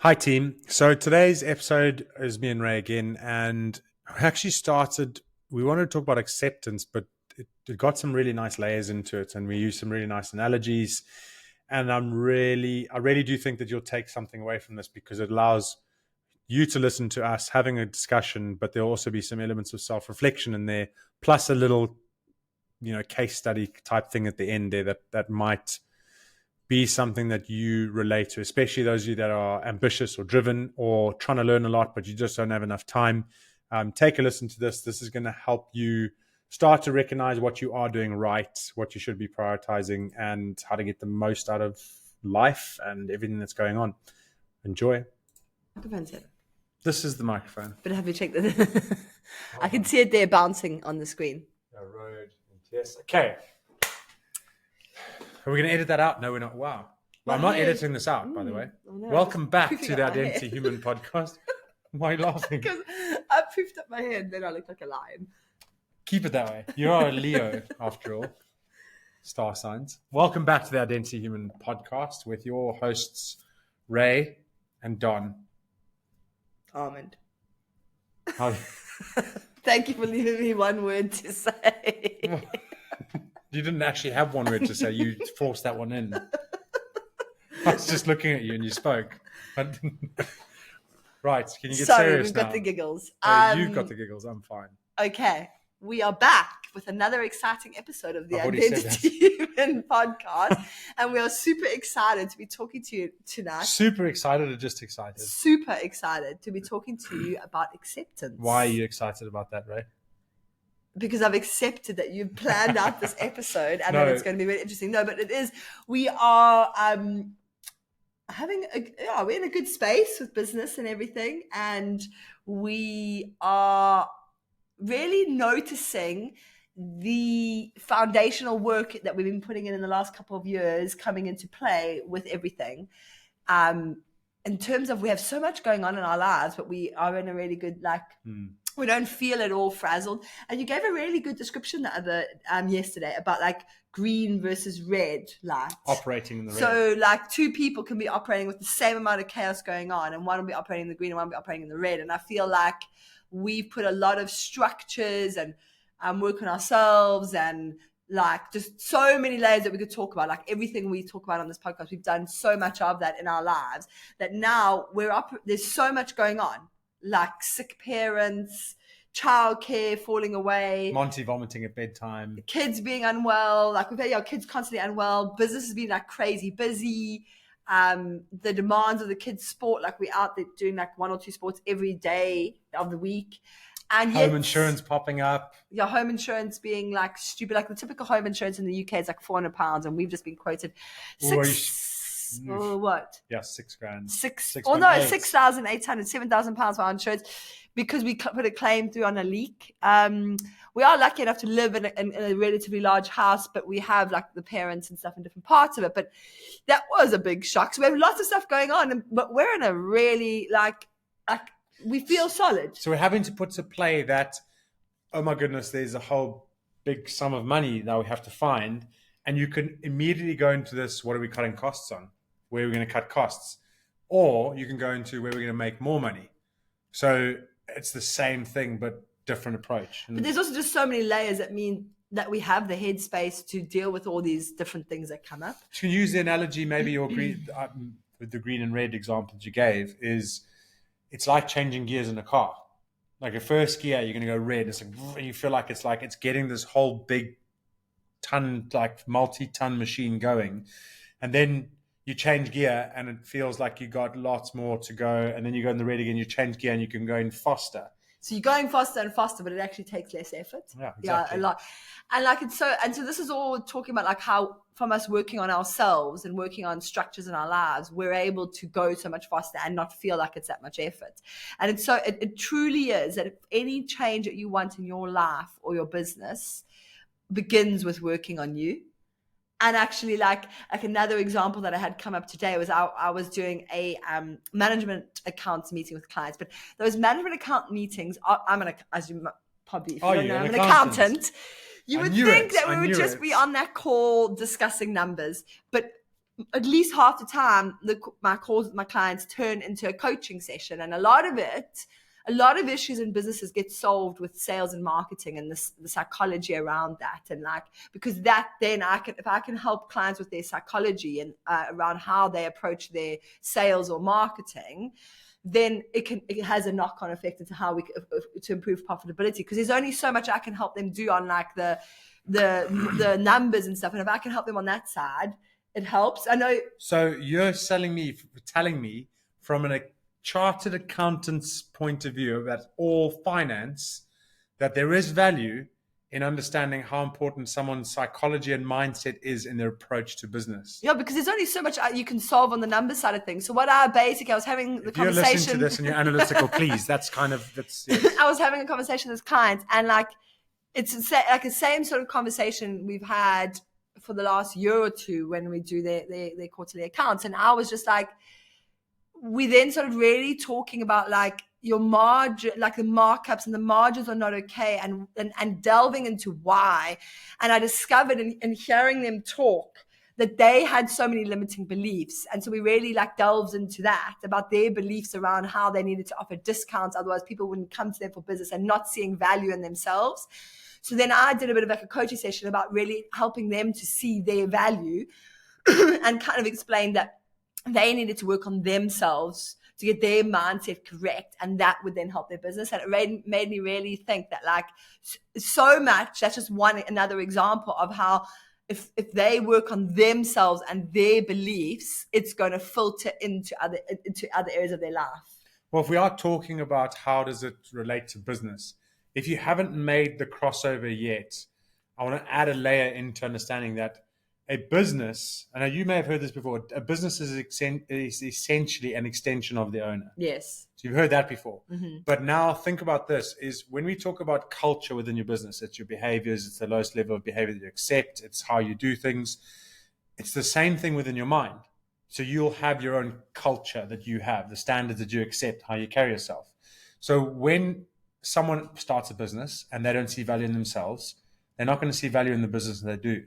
Hi, team. So today's episode is me and Ray again, and we actually we wanted to talk about acceptance, but it got some really nice layers into it, and we used some really nice analogies. And I really do think that you'll take something away from this because it allows you to listen to us having a discussion, but there'll also be some elements of self-reflection in there, plus a little, case study type thing at the end there that might be something that you relate to, especially those of you that are ambitious or driven or trying to learn a lot, but you just don't have enough time. Take a listen to this. This is going to help you start to recognize what you are doing right, what you should be prioritizing, and how to get the most out of life and everything that's going on. Enjoy. Microphone's it. This is the microphone. But have you checked that? I can see it there bouncing on the screen. Road. Yes. Okay. Are we going to edit that out? No, we're not. Wow. Well, I'm not editing this out, by the way. No, Welcome back to the Identity Human podcast. Why are you laughing? Because I poofed up my head, then I looked like a lion. Keep it that way. You are a Leo, after all. Star signs. Welcome back to the Identity Human podcast with your hosts, Ray and Don. Almond. How... Thank you for leaving me one word to say. You didn't actually have one word to say. You forced that one in. I was just looking at you and you spoke. Right. Can you get serious now? Sorry, we've got the giggles. You've got the giggles. I'm fine. Okay. We are back with another exciting episode of the Identity Human podcast. And we are super excited to be talking to you tonight. Super excited or just excited? Super excited to be talking to you about acceptance. Why are you excited about that, Ray? Because I've accepted that you've planned out this episode and that it's going to be really interesting. No, but it is. We are we're in a good space with business and everything, and we are really noticing the foundational work that we've been putting in the last couple of years coming into play with everything. In terms of we have so much going on in our lives, but we are in a really good we don't feel at all frazzled. And you gave a really good description the other yesterday about like green versus red light. Operating in the red. So like two people can be operating with the same amount of chaos going on, and one will be operating in the green and one will be operating in the red. And I feel like we've put a lot of structures and work on ourselves and like just so many layers that we could talk about. Like everything we talk about on this podcast, we've done so much of that in our lives that now there's so much going on. Like sick parents, childcare falling away, Monty vomiting at bedtime, kids being unwell, like we've had our kids constantly unwell, business has been like crazy busy, the demands of the kids' sport, like we're out there doing like 1 or 2 sports every day of the week, and home insurance popping up. Yeah, home insurance being like stupid. Like the typical home insurance in the UK is like £400, and we've just been quoted what? Yeah, $6,000. 6,800, £7,000 for our insurance because we put a claim through on a leak. We are lucky enough to live in a relatively large house, but we have like the parents and stuff in different parts of it. But that was a big shock. So we have lots of stuff going on, but we're in a really like we feel solid. So we're having to put to play that, oh my goodness, there's a whole big sum of money that we have to find. And you can immediately go into this, what are we cutting costs on? Where are we going to cut costs? Or you can go into where we're going to make more money. So it's the same thing, but different approach. But there's also just so many layers that mean that we have the headspace to deal with all these different things that come up. To use the analogy, maybe your green, with the green and red example that you gave, is it's like changing gears in a car. Like a first gear, you're going to go red. It's like, you feel like it's getting this whole big multi-ton machine going, and then you change gear and it feels like you got lots more to go, and then you go in the red again, you change gear and you can go in faster. So you're going faster and faster, but it actually takes less effort. Yeah, exactly. Yeah, a lot. And so this is all talking about like how from us working on ourselves and working on structures in our lives, we're able to go so much faster and not feel like it's that much effort. And it truly is that if any change that you want in your life or your business begins with working on you. And actually like another example that I had come up today was I was doing a management accounts meeting with clients, but those management account meetings, as you probably, if you don't know, I'm an accountant. You would think that we would just be on that call discussing numbers, but at least half the time, my calls with my clients turn into a coaching session. And a lot of issues in businesses get solved with sales and marketing and the psychology around that. And like, because that then if I can help clients with their psychology and around how they approach their sales or marketing, then it has a knock-on effect into how to improve profitability, because there's only so much I can help them do on like the numbers and stuff. And if I can help them on that side, it helps. I know. So you're telling me from a chartered accountant's point of view about all finance, that there is value in understanding how important someone's psychology and mindset is in their approach to business. Yeah, because there's only so much you can solve on the numbers side of things. So what I was having the conversation. You're listening to this and you're analytical, please. That's. Yes. I was having a conversation with clients, and like it's like the same sort of conversation we've had for the last year or two when we do their quarterly accounts. And I was just like, we then started really talking about like your margin, like the markups and the margins are not okay, and delving into why. And I discovered in hearing them talk that they had so many limiting beliefs. And so we really like delved into that, about their beliefs around how they needed to offer discounts. Otherwise people wouldn't come to them for business, and not seeing value in themselves. So then I did a bit of like a coaching session about really helping them to see their value and kind of explain that they needed to work on themselves to get their mindset correct, and that would then help their business. And it made me really think that like so much, that's just another example of how if they work on themselves and their beliefs, it's going to filter into other areas of their life. Well, if we are talking about how does it relate to business, if you haven't made the crossover yet, I want to add a layer into understanding that a business, and you may have heard this before, a business is essentially an extension of the owner. Yes. So you've heard that before. Mm-hmm. But now think about this, is when we talk about culture within your business, it's your behaviors, it's the lowest level of behavior that you accept, it's how you do things. It's the same thing within your mind. So you'll have your own culture that you have, the standards that you accept, how you carry yourself. So when someone starts a business and they don't see value in themselves, they're not going to see value in the business that they do.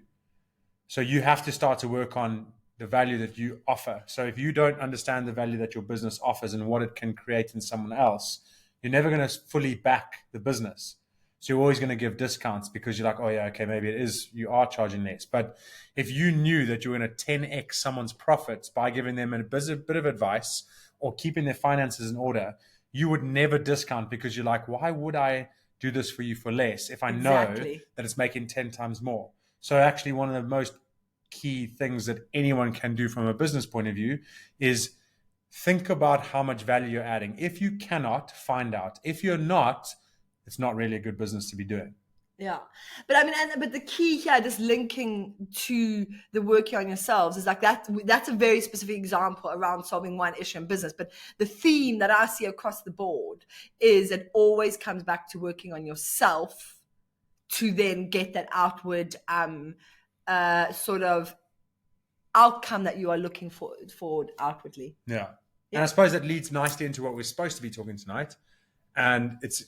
So you have to start to work on the value that you offer. So if you don't understand the value that your business offers and what it can create in someone else, you're never going to fully back the business. So you're always going to give discounts because you're like, oh yeah, okay, maybe it is, you are charging less. But if you knew that you were going to 10x someone's profits by giving them a bit of advice or keeping their finances in order, you would never discount, because you're like, why would I do this for you for less if I know that it's making 10 times more? So actually one of the most key things that anyone can do from a business point of view is think about how much value you're adding. If you cannot, find out. If you're not, it's not really a good business to be doing. Yeah. But I mean, but the key here, just linking to the working on yourselves, is like that's a very specific example around solving one issue in business. But the theme that I see across the board is it always comes back to working on yourself to then get that outward sort of outcome that you are looking for outwardly. Yeah. And I suppose that leads nicely into what we're supposed to be talking tonight. And it's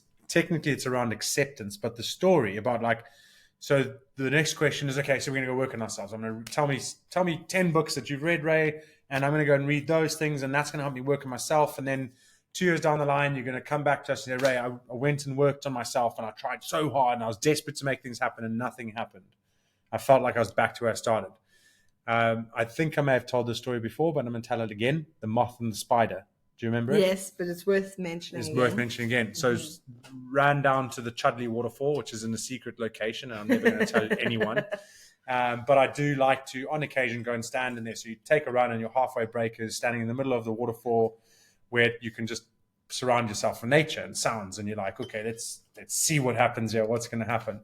around acceptance, but the story about like, so the next question is, okay, so we're going to go work on ourselves. I'm going to tell me 10 books that you've read, Ray, and I'm going to go and read those things, and that's going to help me work on myself. And then 2 years down the line, you're going to come back to us and say, Ray, I went and worked on myself and I tried so hard and I was desperate to make things happen and nothing happened. I felt like I was back to where I started. I think I may have told this story before, but I'm going to tell it again. The moth and the spider. Do you remember it? Yes, but it's worth mentioning. It's worth mentioning again. So ran down to the Chudley waterfall, which is in a secret location, and I'm never going to tell anyone. But I do like to, on occasion, go and stand in there. So you take a run and your halfway breakers standing in the middle of the waterfall where you can just surround yourself with nature and sounds. And you're like, okay, let's see what happens here. What's going to happen?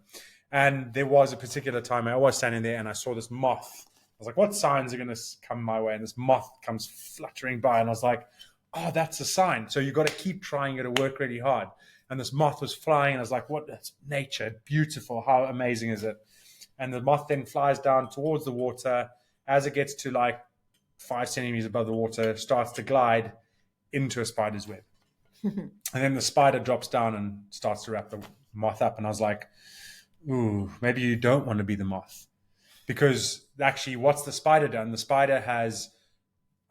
And there was a particular time I was standing there and I saw this moth. I was like, what signs are going to come my way? And this moth comes fluttering by. And I was like, oh, that's a sign. So you've got to keep trying it to work really hard. And this moth was flying. And I was like, what? That's nature. Beautiful. How amazing is it? And the moth then flies down towards the water. As it gets to like 5 centimeters above the water, starts to glide into a spider's web. And then the spider drops down and starts to wrap the moth up. And I was like, ooh, maybe you don't want to be the moth. Because actually, what's the spider done? The spider has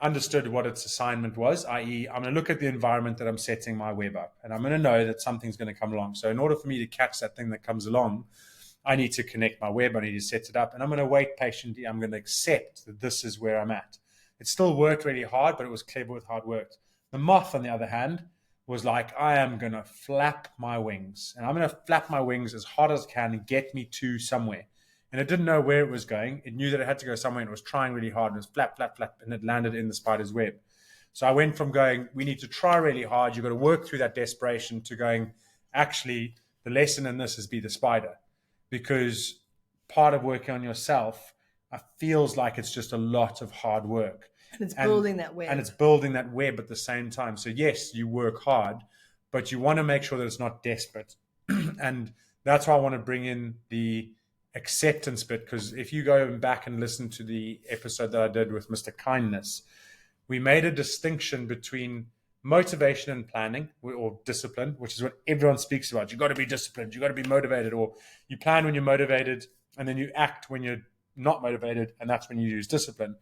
understood what its assignment was, i.e., I'm going to look at the environment that I'm setting my web up, and I'm going to know that something's going to come along. So in order for me to catch that thing that comes along, I need to connect my web, I need to set it up, and I'm going to wait patiently. I'm going to accept that this is where I'm at. It still worked really hard, but it was clever with hard work. The moth, on the other hand, was like, I am going to flap my wings, and I'm going to flap my wings as hard as I can and get me to somewhere. And it didn't know where it was going. It knew that it had to go somewhere, and it was trying really hard, and it was flap, flap, flap, and it landed in the spider's web. So I went from going, we need to try really hard, you've got to work through that desperation, to going, actually, the lesson in this is be the spider. Because part of working on yourself feels like it's just a lot of hard work. And it's building that web. And it's building that web at the same time. So yes, you work hard, but you want to make sure that it's not desperate. And that's why I want to bring in the acceptance bit, because if you go back and listen to the episode that I did with Mr. Kindness, we made a distinction between motivation and planning, or discipline, which is what everyone speaks about. You've got to be disciplined, you've got to be motivated, or you plan when you're motivated and then you act when you're not motivated, and that's when you use discipline.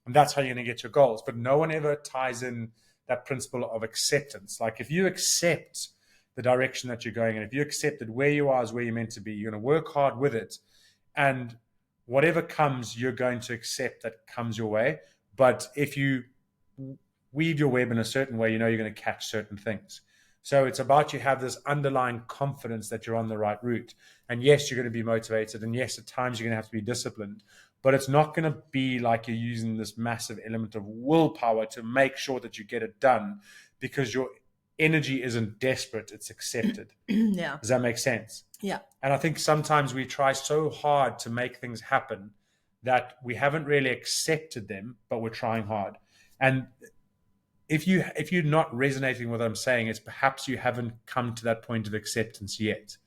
And that's how you're going to get your goals. But no one ever ties in that principle of acceptance. Like, if you accept the direction that you're going, and if you accept that where you are is where you're meant to be, you're going to work hard with it, and whatever comes, you're going to accept that comes your way. But if you weave your web in a certain way, you know you're going to catch certain things. So it's about, you have this underlying confidence that you're on the right route. And yes, you're going to be motivated. And yes, at times you're going to have to be disciplined. But it's not going to be like you're using this massive element of willpower to make sure that you get it done, because your energy isn't desperate, it's accepted. Yeah. Does that make sense? Yeah. And I think sometimes we try so hard to make things happen that we haven't really accepted them, but we're trying hard. And if you're not resonating with what I'm saying, it's perhaps you haven't come to that point of acceptance yet.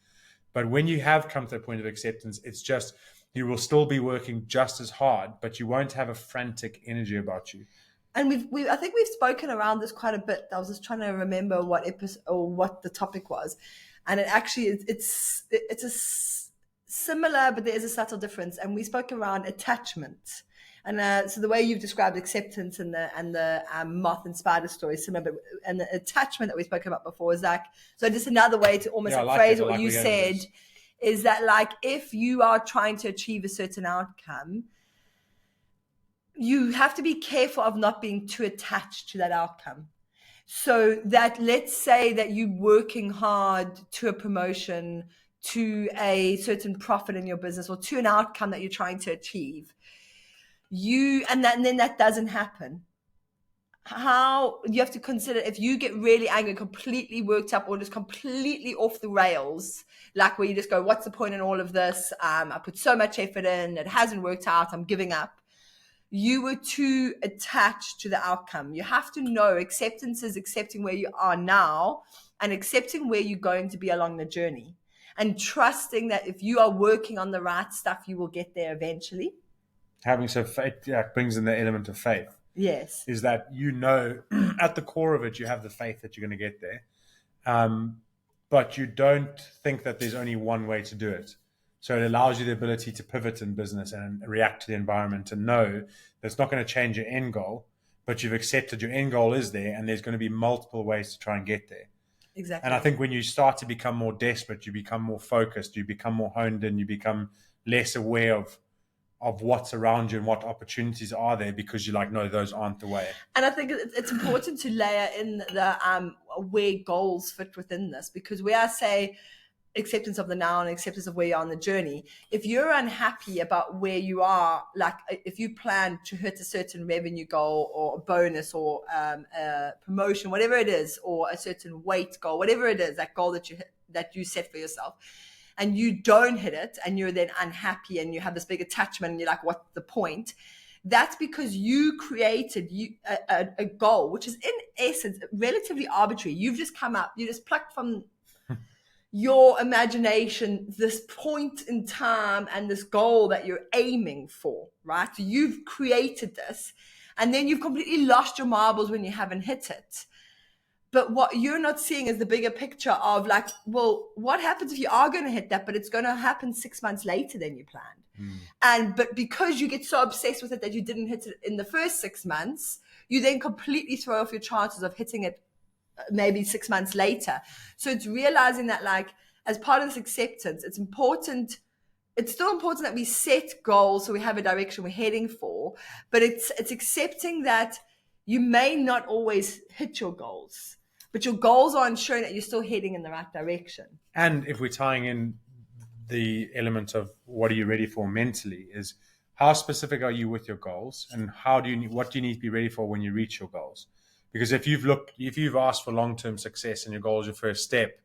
But when you have come to that point of acceptance, it's just, you will still be working just as hard, but you won't have a frantic energy about you. And I think we've spoken around this quite a bit. I was just trying to remember what episode or what the topic was, and it actually it's a similar, but there is a subtle difference. And we spoke around attachment. And so the way you've described acceptance and the moth and spider story is similar, but and the attachment that we spoke about before is like, so just another way to almost phrase what you said is that, like, if you are trying to achieve a certain outcome, you have to be careful of not being too attached to that outcome. So that, let's say that you're working hard to a promotion, to a certain profit in your business, or to an outcome that you're trying to achieve. And then that doesn't happen. How you have to consider, if you get really angry, completely worked up, or just completely off the rails, like where you just go, what's the point in all of this? I put so much effort in, it hasn't worked out, I'm giving up. You were too attached to the outcome. You have to know acceptance is accepting where you are now and accepting where you're going to be along the journey, and trusting that if you are working on the right stuff, you will get there eventually. Having so faith, brings in the element of faith. Yes. Is that, at the core of it, you have the faith that you're going to get there. But you don't think that there's only one way to do it. So it allows you the ability to pivot in business and react to the environment, and know that it's not going to change your end goal, but you've accepted your end goal is there, and there's going to be multiple ways to try and get there. Exactly. And I think when you start to become more desperate, you become more focused, you become more honed in, you become less aware of what's around you and what opportunities are there, because you're like, no, those aren't the way. And I think it's important to layer in the where goals fit within this, because where I say acceptance of the now and acceptance of where you are on the journey, if you're unhappy about where you are, like if you plan to hit a certain revenue goal or a bonus or a promotion, whatever it is, or a certain weight goal, whatever it is, that goal that you set for yourself, and you don't hit it, and you're then unhappy and you have this big attachment and you're like, what's the point? That's because you created a goal, which is in essence relatively arbitrary. You've just come up, you just plucked from your imagination this point in time and this goal that you're aiming for, right? So you've created this, and then you've completely lost your marbles when you haven't hit it. But what you're not seeing is the bigger picture of, like, well, what happens if you are going to hit that, but it's going to happen 6 months later than you planned? But because you get so obsessed with it that you didn't hit it in the first 6 months, you then completely throw off your chances of hitting it maybe 6 months later. So it's realizing that, like, as part of this acceptance, it's still important that we set goals so we have a direction we're heading for, but it's accepting that you may not always hit your goals, but your goals are ensuring that you're still heading in the right direction. And if we're tying in the element of what are you ready for mentally, is how specific are you with your goals, and what do you need to be ready for when you reach your goals? Because if you've asked for long-term success and your goal is your first step,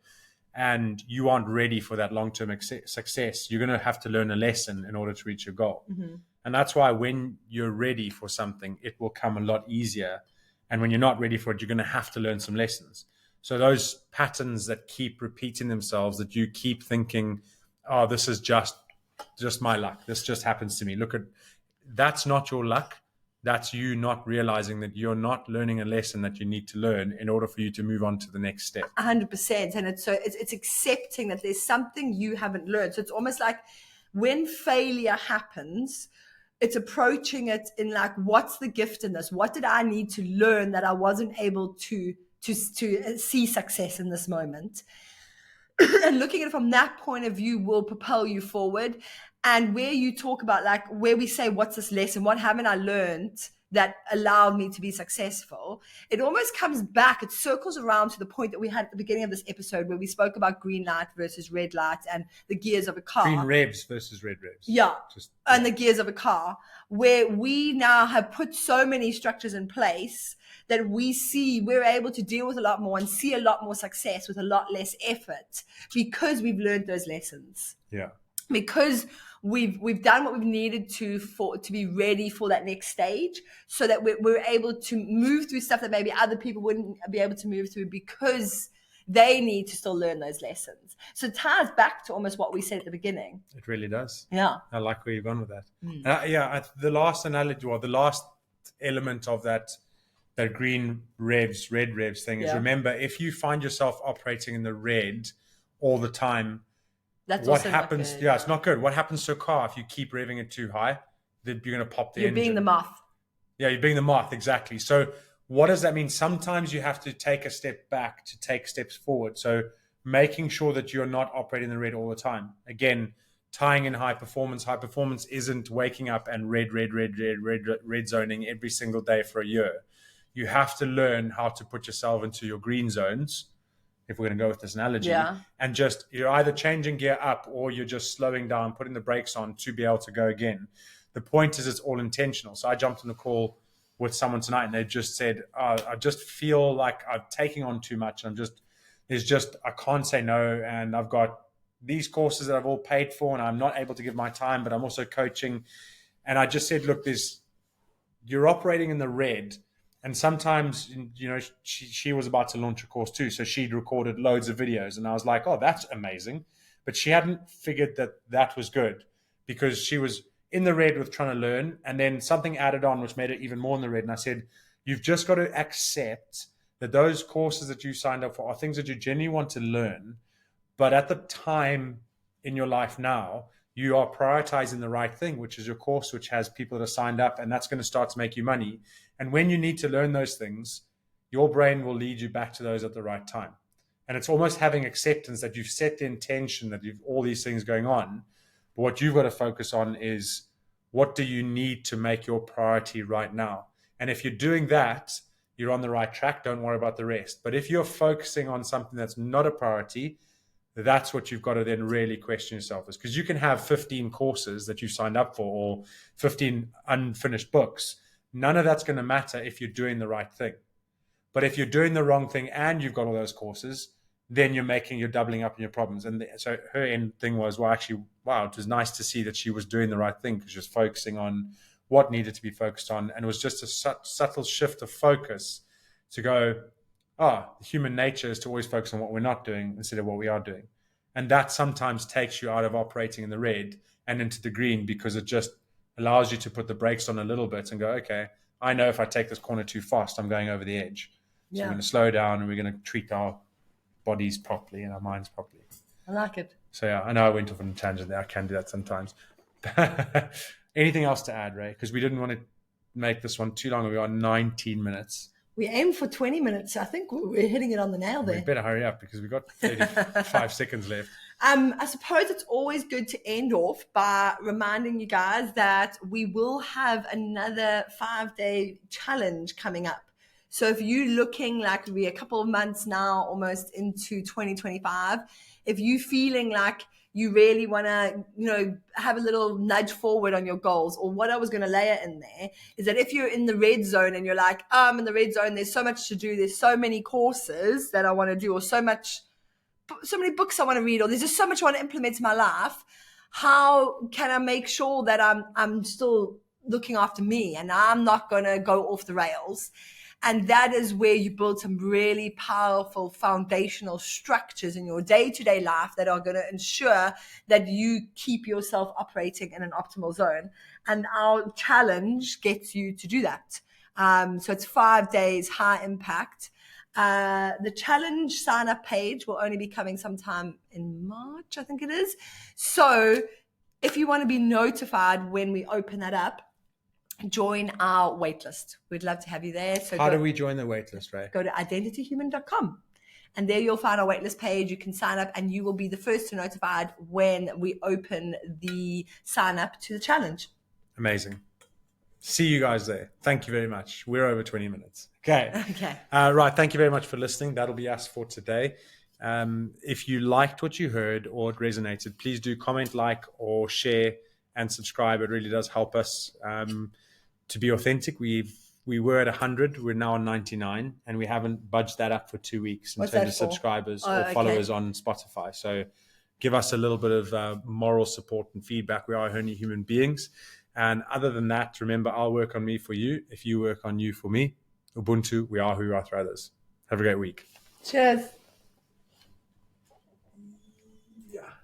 and you aren't ready for that long-term success, you're going to have to learn a lesson in order to reach your goal. And that's why when you're ready for something, it will come a lot easier. And when you're not ready for it, you're going to have to learn some lessons. So those patterns that keep repeating themselves, that you keep thinking, oh, this is just my luck, this just happens to me. That's not your luck. That's you not realizing that you're not learning a lesson that you need to learn in order for you to move on to the next step. 100%. And it's accepting that there's something you haven't learned. So it's almost like when failure happens, it's approaching it in like, what's the gift in this? What did I need to learn that I wasn't able to see success in this moment? And looking at it from that point of view will propel you forward. And where you talk about, like, where we say, what's this lesson? What haven't I learned that allowed me to be successful? It almost comes back. It circles around to the point that we had at the beginning of this episode where we spoke about green light versus red light and the gears of a car. Green revs versus red revs. Yeah. And the gears of a car, where we now have put so many structures in place that we're able to deal with a lot more and see a lot more success with a lot less effort because we've learned those lessons. Yeah. Because we've done what we've needed to be ready for that next stage, so that we're able to move through stuff that maybe other people wouldn't be able to move through because they need to still learn those lessons. So it ties back to almost what we said at the beginning. It really does. Yeah. I like where you've gone with that. The last analogy, or the last element of that green revs, red revs thing is, remember, if you find yourself operating in the red all the time, what happens? It's not good. What happens to a car if you keep revving it too high? Then you're going to pop the engine. You're being the moth. Yeah, you're being the moth, exactly. So what does that mean? Sometimes you have to take a step back to take steps forward. So making sure that you're not operating in the red all the time. Again, tying in high performance. High performance isn't waking up and red zoning every single day for a year. You have to learn how to put yourself into your green zones, if we're going to go with this analogy, and just, you're either changing gear up or you're just slowing down, putting the brakes on to be able to go again. The point is, it's all intentional. So I jumped on a call with someone tonight and they just said, I just feel like I'm taking on too much. I can't say no. And I've got these courses that I've all paid for and I'm not able to give my time, but I'm also coaching. And I just said, look, you're operating in the red. And sometimes, she was about to launch a course too. So she'd recorded loads of videos and I was like, oh, that's amazing. But she hadn't figured that was good, because she was in the red with trying to learn. And then something added on, which made it even more in the red. And I said, you've just got to accept that those courses that you signed up for are things that you genuinely want to learn. But at the time in your life now, you are prioritizing the right thing, which is your course, which has people that are signed up, and that's going to start to make you money. And when you need to learn those things, your brain will lead you back to those at the right time. And it's almost having acceptance that you've set the intention that you've all these things going on. But what you've got to focus on is, what do you need to make your priority right now? And if you're doing that, you're on the right track. Don't worry about the rest. But if you're focusing on something that's not a priority, that's what you've got to then really question yourself, is because you can have 15 courses that you signed up for or 15 unfinished books. None of that's going to matter if you're doing the right thing. But if you're doing the wrong thing and you've got all those courses, then you're doubling up on your problems. And so her end thing was, it was nice to see that she was doing the right thing, because she was focusing on what needed to be focused on. And it was just a subtle shift of focus to go, human nature is to always focus on what we're not doing instead of what we are doing. And that sometimes takes you out of operating in the red and into the green, because it just allows you to put the brakes on a little bit and go, okay, I know if I take this corner too fast, I'm going over the edge. So we're going to slow down and we're going to treat our bodies properly and our minds properly. I like it. So I know I went off on a tangent there. I can do that sometimes. Anything else to add, Ray? Because we didn't want to make this one too long. We are 19 minutes. We aimed for 20 minutes. I think we're hitting it on the nail We there. better hurry up because we've got 35 seconds left. I suppose it's always good to end off by reminding you guys that we will have another 5-day challenge coming up. So if you're looking like we're a couple of months now, almost into 2025, if you're feeling like you really want to, have a little nudge forward on your goals, or what I was going to layer in there is that if you're in the red zone and you're like, I'm in the red zone, there's so much to do, there's so many courses that I want to do, or so many books I want to read, or there's just so much I want to implement in my life. How can I make sure that I'm still looking after me and I'm not going to go off the rails? And that is where you build some really powerful foundational structures in your day-to-day life that are going to ensure that you keep yourself operating in an optimal zone. And our challenge gets you to do that. So it's 5 days, high impact. The challenge sign-up page will only be coming sometime in March, I think it is. So if you want to be notified when we open that up, join our waitlist. We'd love to have you there. So how do we join the waitlist, Ray? Go to identityhuman.com. And there you'll find our waitlist page. You can sign up and you will be the first to notified when we open the sign up to the challenge. Amazing. See you guys there. Thank you very much. We're over 20 minutes. Okay. Okay. Right. Thank you very much for listening. That'll be us for today. If you liked what you heard or it resonated, please do comment, like, or share and subscribe. It really does help us to be authentic. We were at 100. We're now on 99, and we haven't budged that up for 2 weeks in terms of subscribers or followers on Spotify. So give us a little bit of moral support and feedback. We are only human beings. And other than that, remember, I'll work on me for you if you work on you for me. Ubuntu, we are who we are for others. Have a great week. Cheers.